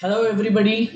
Hello everybody.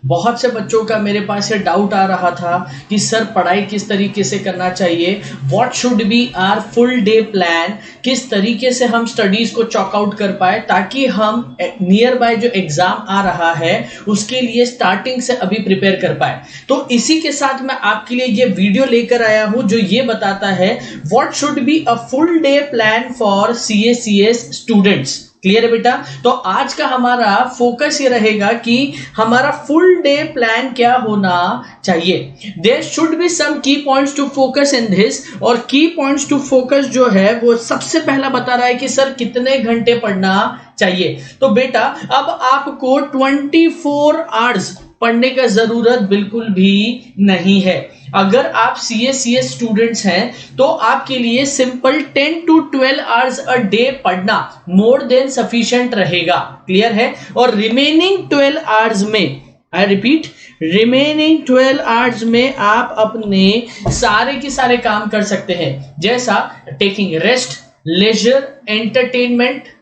बहुत से बच्चों का मेरे पास ये डाउट आ रहा था कि सर पढ़ाई किस तरीके से करना चाहिए, what should be our full day plan, किस तरीके से हम स्टडीज को चॉक आउट कर पाए ताकि हम नियर बाय जो एग्जाम आ रहा है उसके लिए स्टार्टिंग से अभी प्रिपेयर कर पाए। तो इसी के साथ मैं आपके लिए ये वीडियो लेकर आया हूं जो ये बताता है what should be a full day plan for CA/CS students. Clear है बेटा? तो आज का हमारा फोकस ये रहेगा कि हमारा फुल डे प्लान क्या होना चाहिए। There should be some key points to focus in this, और की पॉइंट्स टू फोकस जो है वो सबसे पहला बता रहा है कि सर कितने घंटे पढ़ना चाहिए। तो बेटा अब आपको 24 आवर्स पढ़ने का जरूरत बिल्कुल भी नहीं है। अगर आप CA/CS स्टूडेंट्स हैं तो आपके लिए simple 10 to 12 hours a day पढ़ना मोर देन सफिशिएंट रहेगा। क्लियर है? और रिमेनिंग 12 आवर्स में, आई रिपीट, रिमेनिंग 12 आवर्स में आप अपने सारे के सारे काम कर सकते हैं, जैसा टेकिंग रेस्ट, लेजर, एंटरटेनमेंट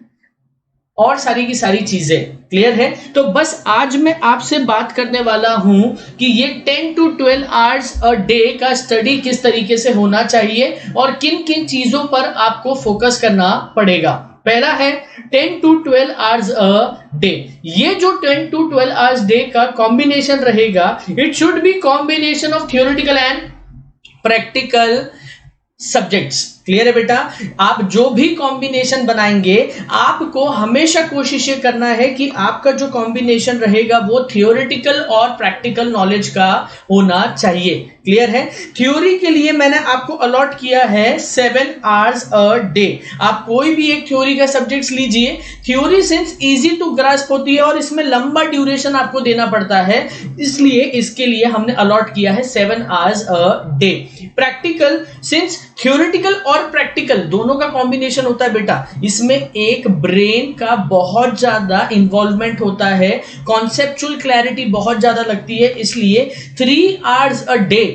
और सारी की सारी चीजें। क्लियर है? तो बस आज मैं आपसे बात करने वाला हूं कि ये 10 to 12 आवर्स अ डे का स्टडी किस तरीके से होना चाहिए और किन किन चीजों पर आपको फोकस करना पड़ेगा। पहला है 10 to 12 आवर्स अ डे। ये जो 10 to 12 आवर्स डे का कॉम्बिनेशन रहेगा, it should be combination of theoretical and practical subjects. Clear है बेटा? आप जो भी कॉम्बिनेशन बनाएंगे आपको हमेशा कोशिश ये करना है कि आपका जो कॉम्बिनेशन रहेगा वो थियोरेटिकल और प्रैक्टिकल नॉलेज का होना चाहिए। क्लियर है? थ्योरी के लिए मैंने आपको अलॉट किया है 7 आवर्स अ डे। आप कोई भी एक थ्योरी का सब्जेक्ट लीजिए। Theory since easy to grasp होती है और इसमें लंबा ड्यूरेशन आपको देना पड़ता है, इसलिए इसके लिए हमने अलॉट किया है 7 hours a day. Practical since theoretical और प्रैक्टिकल दोनों का कॉम्बिनेशन होता है बेटा, इसमें एक ब्रेन का बहुत ज्यादा इन्वॉल्वमेंट होता है, कॉन्सेप्चुअल क्लैरिटी बहुत ज्यादा लगती है, इसलिए 3 आवर्स अ डे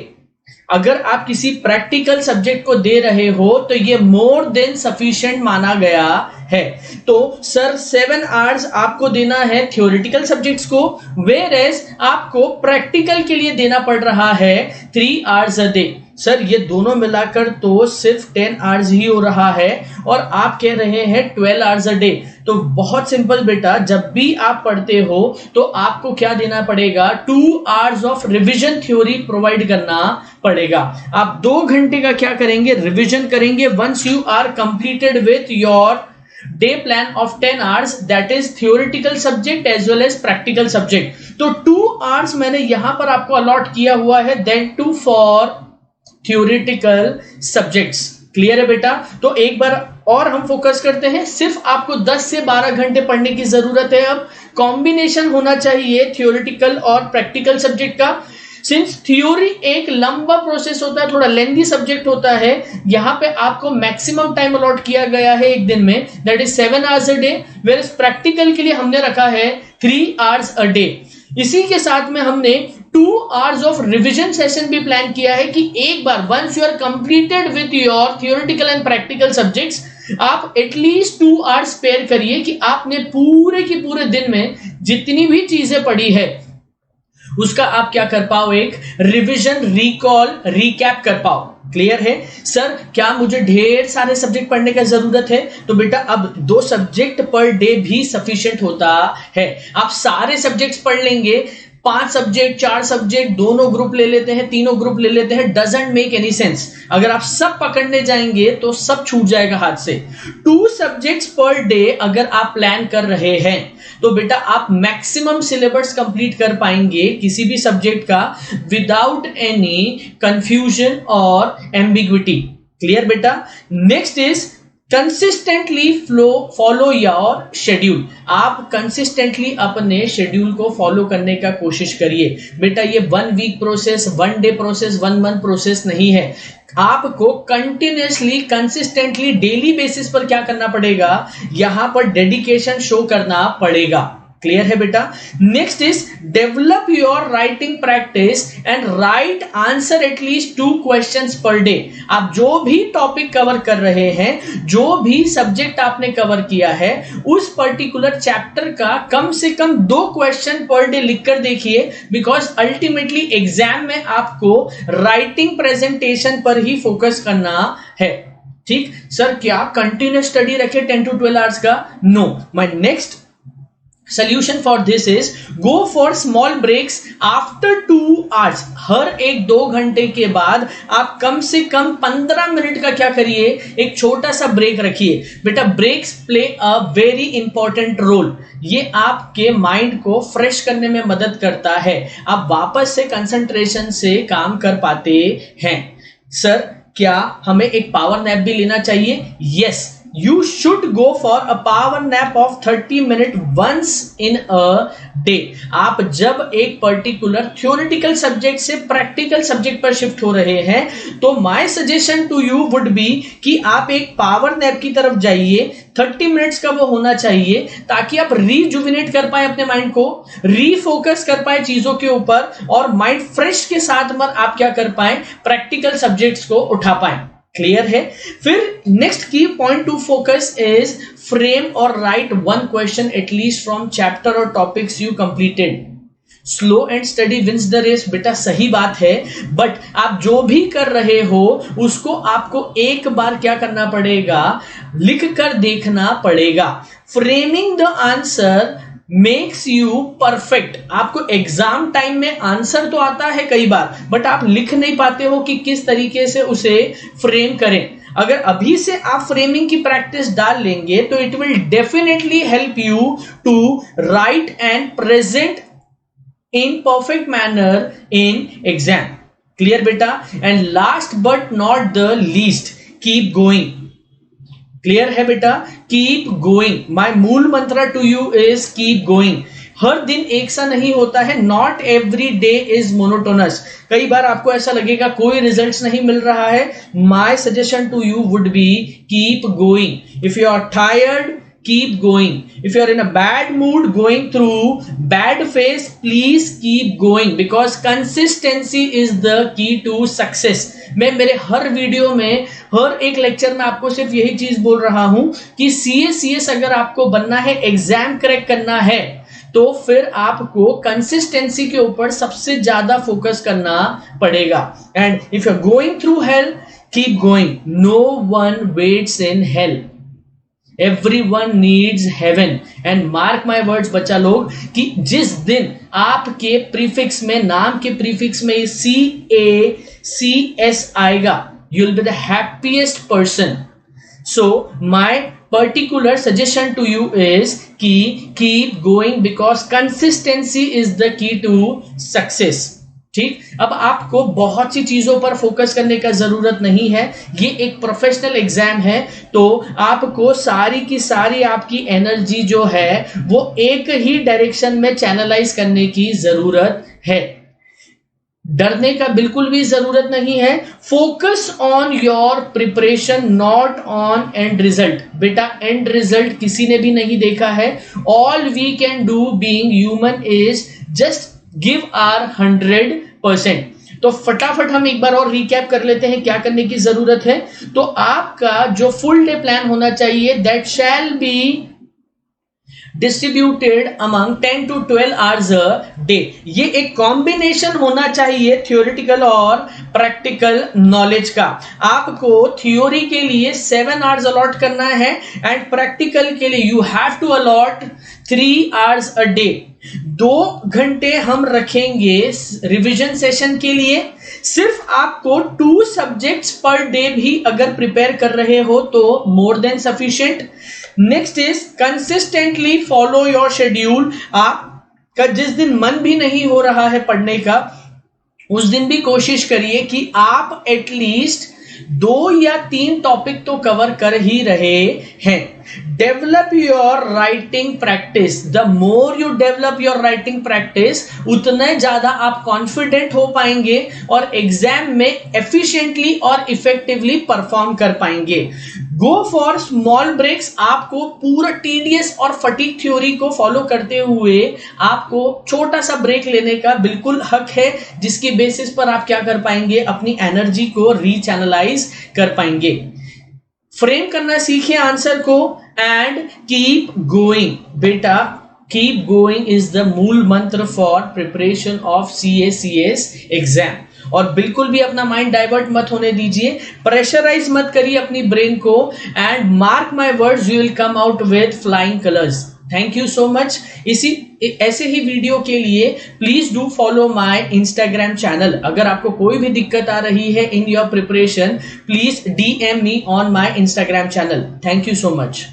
अगर आप किसी प्रैक्टिकल सब्जेक्ट को दे रहे हो तो ये मोर देन सफिशिएंट माना गया है। तो सर 7 आवर्स आपको देना है थ्योरेटिकल सब्जेक्ट्स को, वेयर एज आपको प्रैक्टिकल के लिए देना पड़ रहा है 3 आवर्स अ डे। सर ये दोनों मिलाकर तो सिर्फ 10 आवर्स ही हो रहा है और आप कह रहे हैं 12 आवर्स अ डे। तो बहुत सिंपल बेटा, जब भी आप पढ़ते हो तो आपको क्या देना पड़ेगा, 2 hours of revision theory provide करना पड़ेगा। आप 2 घंटे का क्या करेंगे, रिवीजन करेंगे। Once you are completed with your day plan of 10 hours, that is theoretical subject as well as practical subject. तो 2 आवर्स मैंने यहां पर आपको अलॉट किया हुआ है, then 2 for theoretical subjects. Clear है बेटा? तो एक बार और हम फोकस करते हैं, सिर्फ आपको 10 से 12 घंटे पढ़ने की जरूरत है। अब कॉम्बिनेशन होना चाहिए थियोरेटिकल और प्रैक्टिकल सब्जेक्ट का। सिंस थ्योरी एक लंबा प्रोसेस होता है, थोड़ा लेंथी सब्जेक्ट होता है, यहां पे आपको मैक्सिमम टाइम अलॉट किया गया है एक दिन में, that is 7 hours a day, where is practical के लिए हमने रखा है 3 आवर्स अ डे। इसी के साथ में हमने 2 आवर्स ऑफ रिवीजन सेशन भी प्लान किया है कि एक बार once you are completed with your theoretical and practical subjects, आप एटलीस्ट 2 आवर्स स्पेयर करिए कि आपने पूरे की पूरे दिन में जितनी भी चीजें पढ़ी है उसका आप क्या कर पाओ, एक रिवीजन, रिकॉल, रिकैप कर पाओ। क्लियर है? सर क्या मुझे ढेर सारे सब्जेक्ट पढ़ने का जरूरत है? तो बेटा अब 2 सब्जेक्ट पर डे भी सफिशिएंट होता है। आप सारे सब्जेक्ट्स पढ़ लेंगे, 5 सब्जेक्ट, 4 सब्जेक्ट, दोनों ग्रुप ले लेते हैं, तीनों ग्रुप ले लेते हैं, डजंट मेक एनी सेंस। अगर आप सब पकड़ने जाएंगे तो सब छूट जाएगा हाथ से। 2 सब्जेक्ट्स पर डे अगर आप प्लान कर रहे हैं तो बेटा आप मैक्सिमम सिलेबस कंप्लीट कर पाएंगे किसी भी सब्जेक्ट का विदाउट एनी कंफ्यूजन और एम्बिग्विटी। क्लियर बेटा? Next is consistently follow your schedule. आप कंसिस्टेंटली अपने शेड्यूल को फॉलो करने का कोशिश करिए। बेटा ये 1 week process, 1 day process, 1 month process नहीं है। आपको कंटिन्यूअसली, कंसिस्टेंटली, डेली बेसिस पर क्या करना पड़ेगा, यहां पर डेडिकेशन शो करना पड़ेगा। क्लियर है बेटा? Next is develop your writing practice and right answer at least 2 questions per day. आप जो भी टॉपिक कवर कर रहे हैं, जो भी सब्जेक्ट आपने कवर किया है, उस पर्टिकुलर चैप्टर का कम से कम 2 क्वेश्चन पर डे लिखकर देखिए, बिकॉज अल्टीमेटली एग्जाम में आपको राइटिंग प्रेजेंटेशन पर ही फोकस करना है। ठीक सर, क्या कंटिन्यूस स्टडी रखे 10 to 12 आवर्स का? No. My next solution for this is go for small breaks after 2 hours। हर एक 2 घंटे के बाद आप कम से कम 15 मिनट का क्या करिए, एक छोटा सा ब्रेक रखिए। बेटा breaks play a very important role. ये आपके माइंड को फ्रेश करने में मदद करता है, आप वापस से कंसंट्रेशन से काम कर पाते हैं। सर क्या हमें एक पावर नैप भी लेना चाहिए? Yes, you should go for a power nap of 30 minutes once in a day। आप जब एक पर्टिकुलर थ्योरेटिकल सब्जेक्ट से प्रैक्टिकल सब्जेक्ट पर शिफ्ट हो रहे हैं, तो my suggestion to you would be कि आप एक पावर नैप की तरफ जाइए। 30 मिनट्स का वो होना चाहिए, ताकि आप रिजुविनेट कर पाए अपने माइंड को, रीफोकस कर पाए चीजों के ऊपर, और माइंड फ्रेश के साथ में आप क्या कर पाए, प्रैक्टिकल सब्जेक्ट्स को उठा पाए। क्लियर है? फिर next key point to focus is frame और write 1 question at least from chapter और topics you completed. Slow and steady wins the race. बेटा सही बात है, बट आप जो भी कर रहे हो उसको आपको एक बार क्या करना पड़ेगा, लिख कर देखना पड़ेगा। Framing the answer makes you perfect. आपको एग्जाम टाइम में आंसर तो आता है कई बार, बट आप लिख नहीं पाते हो कि किस तरीके से उसे फ्रेम करें। अगर अभी से आप फ्रेमिंग की प्रैक्टिस डाल लेंगे तो it will definitely help you to write and present in perfect manner in exam. Clear बेटा? And last but not the least, keep going. Clear है बेटा? Keep going. माय मूल मंत्र to you is keep going. हर दिन एक सा नहीं होता है, not every day is monotonous. कई बार आपको ऐसा लगेगा कोई रिजल्ट्स नहीं मिल रहा है। My suggestion to you would be keep going. If you are tired, keep going. If you are in a bad mood, going through bad phase, please keep going, because consistency is the key to success। मैं मेरे हर video में, हर एक lecture में आपको सिर्फ यही चीज बोल रहा हूं कि CS अगर आपको बनना है, एग्जाम क्रैक करना है, तो फिर आपको कंसिस्टेंसी के ऊपर सबसे ज्यादा फोकस करना पड़ेगा। And if you are going through hell, keep going. No one waits in hell, Everyone needs heaven। and mark my words बच्चा लोग, कि जिस दिन आपके प्रीफिक्स में, नाम के प्रीफिक्स में CACS आएगा, you will be the happiest person। so my particular suggestion to you is कि keep going, because consistency is the key to success। ठीक, अब आपको बहुत सी चीजों पर फोकस करने का जरूरत नहीं है। ये एक प्रोफेशनल एग्जाम है, तो आपको सारी की सारी आपकी एनर्जी जो है वो एक ही डायरेक्शन में चैनलाइज करने की जरूरत है। डरने का बिल्कुल भी जरूरत नहीं है। Focus on your preparation, not on end result. बेटा एंड रिजल्ट किसी ने भी नहीं देखा है। All we can do being human is just give our 100%। तो फटाफट हम एक बार और रिकैप कर लेते हैं क्या करने की जरूरत है। तो आपका जो फुल डे प्लान होना चाहिए, that shall be distributed among 10 to 12 hours a day. ये एक कॉम्बिनेशन होना चाहिए थ्योरेटिकल और प्रैक्टिकल नॉलेज का। आपको थ्योरी के लिए 7 आवर्स अलॉट करना है, एंड प्रैक्टिकल के लिए you have to allot 3 hours a day. 2 घंटे हम रखेंगे रिवीजन सेशन के लिए। सिर्फ आपको 2 सब्जेक्ट्स पर डे भी अगर प्रिपेयर कर रहे हो तो more than sufficient. Next is consistently follow your schedule. आपका जिस दिन मन भी नहीं हो रहा है पढ़ने का, उस दिन भी कोशिश करिए कि आप एटलीस्ट 2 या 3 टॉपिक तो कवर कर ही रहे हैं। Develop your writing practice. The more you develop your writing practice, उतने ज्यादा आप कॉन्फिडेंट हो पाएंगे और एग्जाम में एफिशिएंटली और इफेक्टिवली परफॉर्म कर पाएंगे। Go for small breaks. आपको पूरा टीडीएस और फटीग थ्योरी को फॉलो करते हुए आपको छोटा सा ब्रेक लेने का बिल्कुल हक है, जिसकी बेसिस पर आप क्या कर पाएंगे, अपनी एनर्जी को रीचैनलाइज कर पाएंगे। फ्रेम करना सीखिए आंसर को एंड कीप गोइंग। बेटा कीप गोइंग इज द मूल मंत्र for preparation of CACS exam. और बिल्कुल भी अपना माइंड डाइवर्ट मत होने दीजिए, प्रेशराइज मत करिए अपनी ब्रेन को, and mark my words, you will come out with flying colours. Thank you so much. ऐसे ही वीडियो के लिए please do follow my Instagram channel. अगर आपको कोई भी दिक्कत आ रही है in your preparation, please DM me on my Instagram channel. Thank you so much.